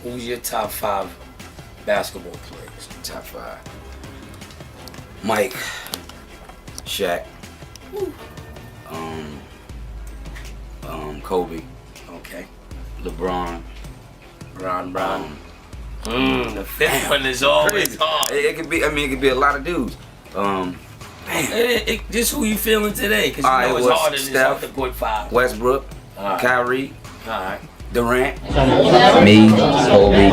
Who's your top 5 basketball players? Top 5. Mike, Shaq, Kobe, Okay. LeBron. Brown. The 5th one is always hard. It could be. I mean, it could be a lot of dudes. Just who you feeling today? Because you know it's harder than it's the good 5. Westbrook, Kyrie, All right. Durant, me, Kobe,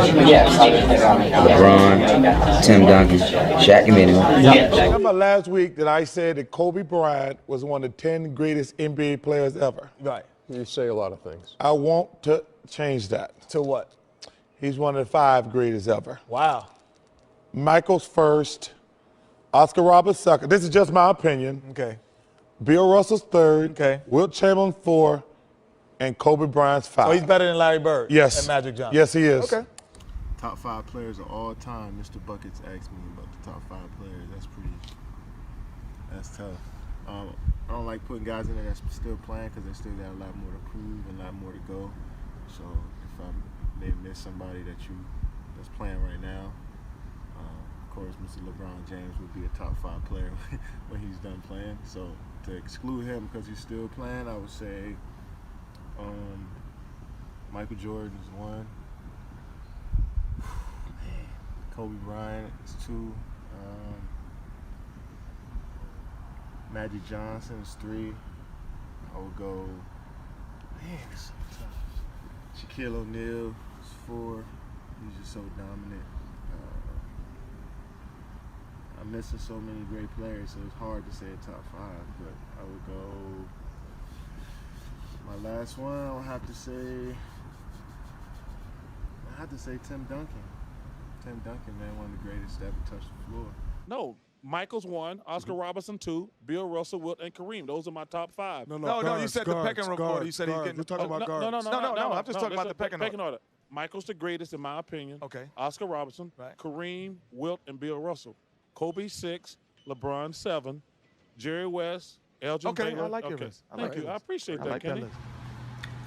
LeBron, Tim Duncan, Shaq, and anyway. Remember last week that I said that Kobe Bryant was one of the 10 greatest NBA players ever? Right. You say a lot of things. I want to change that. To what? He's one of the 5 greatest ever. Wow. Michael's first, Oscar Roberts second. This is just my opinion. Okay. Bill Russell's third. Okay. Wilt Chamberlain 4, and Kobe Bryant's 5. So he's better than Larry Bird. Yes. And Magic Johnson. Yes, he is. Okay. Top 5 players of all time. Mr. Buckets asked me about the top 5 players. That's tough. I don't like putting guys in there that's still playing because they still got a lot more to prove and a lot more to go. So if I may miss somebody that's playing right now, of course, Mr. LeBron James would be a top 5 player when he's done playing. So to exclude him because he's still playing, I would say Michael Jordan is 1. Kobe Bryant is 2. Magic Johnson is 3. I would go, it's so tough. Shaquille O'Neal is 4. He's just so dominant. I'm missing so many great players, so it's hard to say a top 5, but I would go, my last one, I'll have to say Tim Duncan. Tim Duncan, man, one of the greatest to ever touch the floor. No, Michael's 1, Oscar Robertson 2, Bill Russell, Wilt, and Kareem. Those are my top 5. No, you said the pecking order. You said he's getting. We're talking about guards. No, I'm just talking about the pecking order. Michael's the greatest, in my opinion. Okay. Oscar Robertson, Right. Kareem, Wilt, and Bill Russell. Kobe 6, LeBron 7, Jerry West, Elgin Okay, Baylor. I like your list. Thank you. I appreciate that, like that Kenny. list.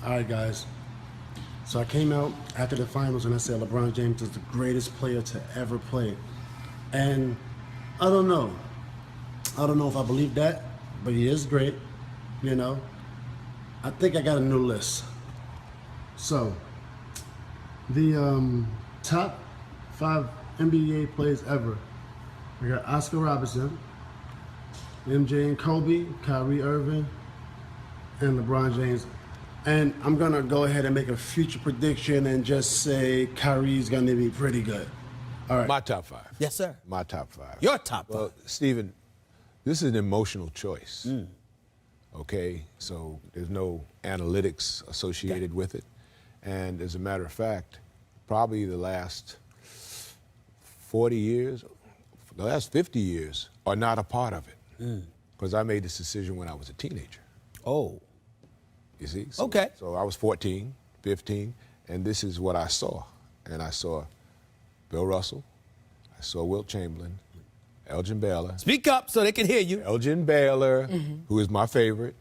All right, guys. So I came out after the finals and I said LeBron James is the greatest player to ever play. And I don't know. I don't know if I believe that, but he is great, you know. I think I got a new list. So, the top 5 NBA players ever. We got Oscar Robertson, MJ and Kobe, Kyrie Irving, and LeBron James. And I'm gonna go ahead and make a future prediction and just say Kyrie's gonna be pretty good. All right. My top 5. Yes, sir. My top 5. Your top 5. Well, Stephen, this is an emotional choice. Okay, so there's no analytics associated with it. And as a matter of fact, probably the last 40 years, the last 50 years are not a part of it. Because I made this decision when I was a teenager. Oh. You see? Okay. So I was 14, 15, and this is what I saw. And I saw Bill Russell, I saw Wilt Chamberlain, Elgin Baylor. Speak up so they can hear you. Elgin Baylor, who is my favorite,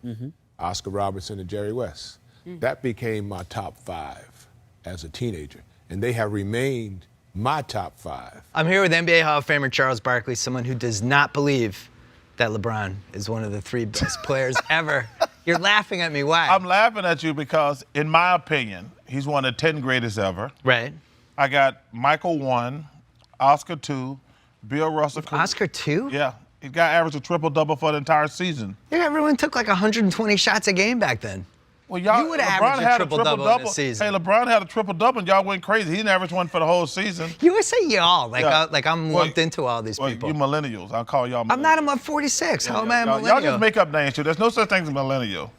Oscar Robertson, and Jerry West. That became my top 5 as a teenager, and they have remained my top 5. I'm here with NBA Hall of Famer Charles Barkley, someone who does not believe that LeBron is one of the 3 best players ever. You're laughing at me. Why? I'm laughing at you because, in my opinion, he's one of the 10 greatest ever. Right. I got Michael 1, Oscar 2, Bill Russell. Oscar 2? Yeah. He got averaged a triple-double for the entire season. Yeah, everyone took like 120 shots a game back then. Well, y'all, You would have LeBron averaged a had triple-double in a season. Hey, LeBron had a triple-double, and y'all went crazy. He didn't average one for the whole season. You always say y'all, like, Yeah. like I'm lumped into all these Well, people. you millennials. I'll call y'all millennials. I'm not. I'm 46. How am I a Y'all millennial? just make up names, too. There's no such thing as millennial.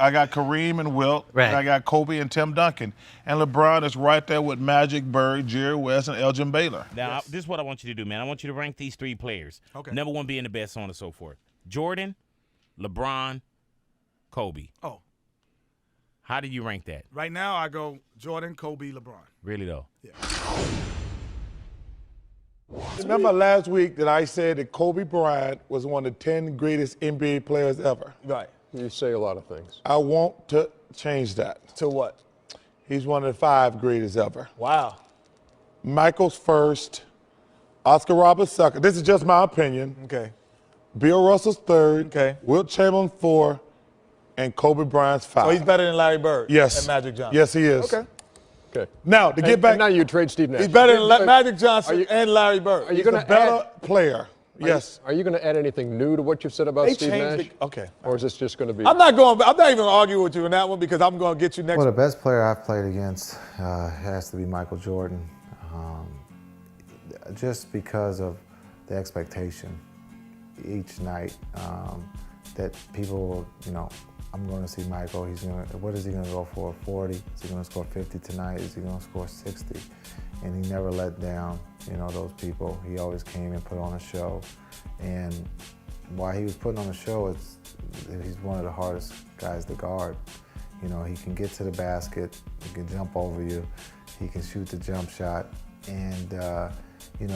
I got Kareem and Wilt. Right. And I got Kobe and Tim Duncan. And LeBron is right there with Magic, Bird, Jerry West, and Elgin Baylor. Now, this is what I want you to do, man. I want you to rank these 3 players. Okay. Number 1 being the best, so on and so forth. Jordan, LeBron, Kobe. Oh. How do you rank that? Right now, I go Jordan, Kobe, LeBron. Really, though? Yeah. Remember last week that I said that Kobe Bryant was one of the 10 greatest NBA players ever? Right. You say a lot of things. I want to change that. To what? He's one of the 5 greatest ever. Wow. Michael's first, Oscar Roberts second. This is just my opinion. Okay. Bill Russell's third. Okay. Wilt Chamberlain 4, and Kobe Bryant's 5. So he's better than Larry Bird. Yes. And Magic Johnson. Yes, he is. Okay. Okay. Now to get back, And now you trade Steve Nash. He's better than Magic Johnson and Larry Bird. Are you he's going a to better player. Yes. Are you going to add anything new to what you've said about They Steve changed Nash? okay. Or is this just going to be? I'm not even arguing with you on that one because I'm going to get you next. Well, the best player I've played against has to be Michael Jordan, just because of the expectation each night that people, I'm going to see Michael. What is he going to go for? 40? Is he going to score 50 tonight? Is he going to score 60? And he never let down, those people. He always came and put on a show. And while he was putting on a show, he's one of the hardest guys to guard. He can get to the basket, he can jump over you, he can shoot the jump shot, and he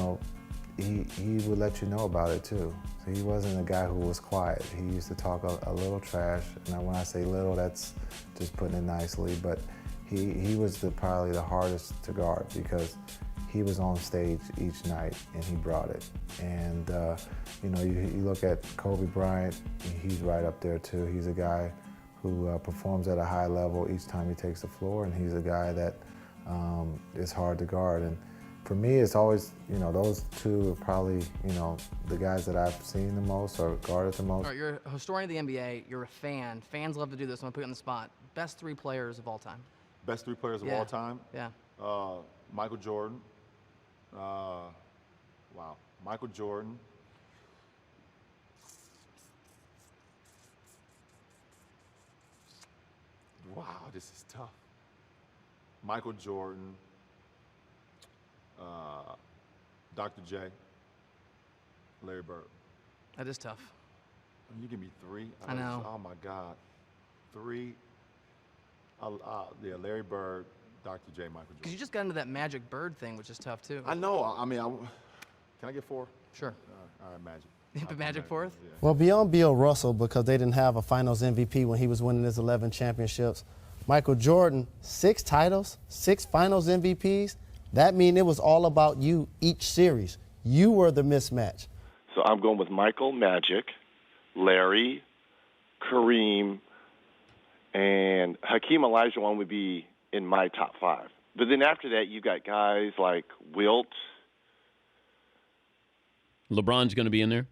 would let you know about it too. So he wasn't a guy who was quiet. He used to talk a little trash, and when I say little, that's just putting it nicely, but he was probably the hardest to guard because he was on stage each night and he brought it. And you look at Kobe Bryant, he's right up there too. He's a guy who performs at a high level each time he takes the floor, and he's a guy that is hard to guard. And for me, it's always, those two are probably, the guys that I've seen the most or guarded the most. All right, you're a historian of the NBA. You're a fan. Fans love to do this. I'm going to put you on the spot. Best 3 players of all time. Best 3 players of all time? Yeah. Michael Jordan. Michael Jordan. Wow, this is tough. Michael Jordan. Dr. J. Larry Bird. That is tough. You give me 3? I know. Oh my God. 3. Larry Bird, Dr. J, Michael Jordan. Because you just got into that Magic Bird thing, which is tough too. I know. Can I get 4? Sure. All right, Magic. You put Magic fourth? Yeah. Well, beyond Bill Russell, because they didn't have a Finals MVP when he was winning his 11 championships, Michael Jordan, 6 titles, 6 Finals MVPs. That means it was all about you each series. You were the mismatch. So I'm going with Michael, Magic, Larry, Kareem, and Hakeem Olajuwon would be in my top 5. But then after that, you got guys like Wilt. LeBron's going to be in there?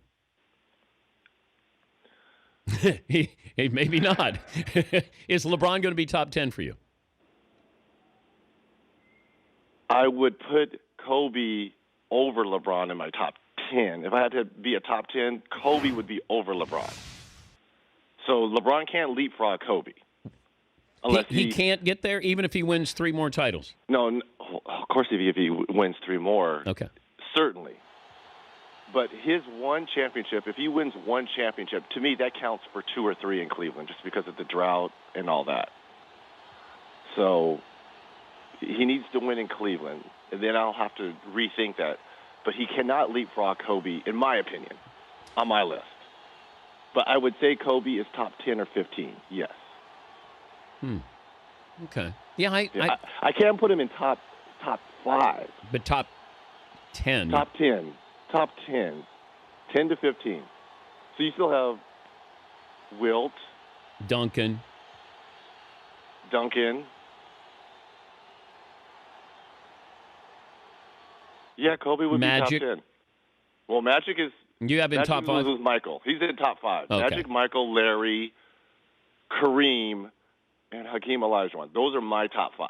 Maybe not. Is LeBron going to be top 10 for you? I would put Kobe over LeBron in my top 10. If I had to be a top 10, Kobe would be over LeBron. So LeBron can't leapfrog Kobe. Unless he can't get there, even if he wins 3 more titles? No, of course if he wins 3 more. Okay. Certainly. But his one championship, if he wins one championship, to me that counts for 2 or 3 in Cleveland just because of the drought and all that. So he needs to win in Cleveland, and then I'll have to rethink that. But he cannot leapfrog Kobe, in my opinion, on my list. But I would say Kobe is top 10 or 15, yes. Okay. Yeah, I can't put him in top 5. But top 10. Top 10. Top 10. 10 to 15. So you still have Wilt. Duncan. Yeah, Kobe would Magic. be top 10. Well, Magic is... You have in Magic top 5? Is Michael. He's in top 5. Okay. Magic, Michael, Larry, Kareem, and Hakeem Olajuwon. Those are my top 5.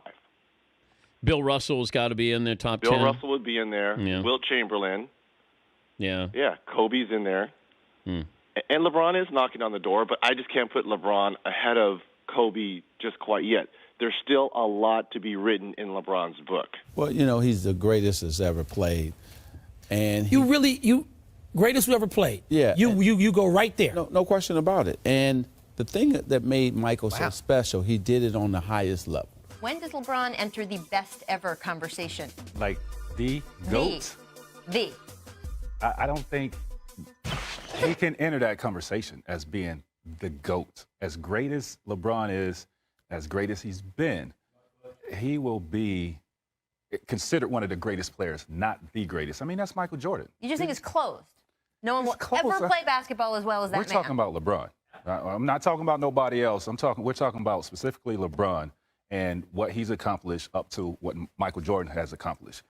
Bill Russell's got to be in there, top 10. Bill Russell would be in there. Yeah. Wilt Chamberlain. Yeah. Yeah, Kobe's in there. And LeBron is knocking on the door, but I just can't put LeBron ahead of Kobe just quite yet. There's still a lot to be written in LeBron's book. Well, he's the greatest that's ever played. And greatest who ever played. Yeah. You go right there. No question about it. And the thing that made Michael so special, he did it on the highest level. When does LeBron enter the best ever conversation? Like the GOAT? The. I don't think he can enter that conversation as being the GOAT. As great as LeBron is, as great as he's been, he will be considered one of the greatest players, not the greatest. I mean, that's Michael Jordan. You just think it's closed. No one will close. ever play basketball as well as that We're man. talking about LeBron. I'm not talking about nobody else. We're talking about specifically LeBron and what he's accomplished up to what Michael Jordan has accomplished.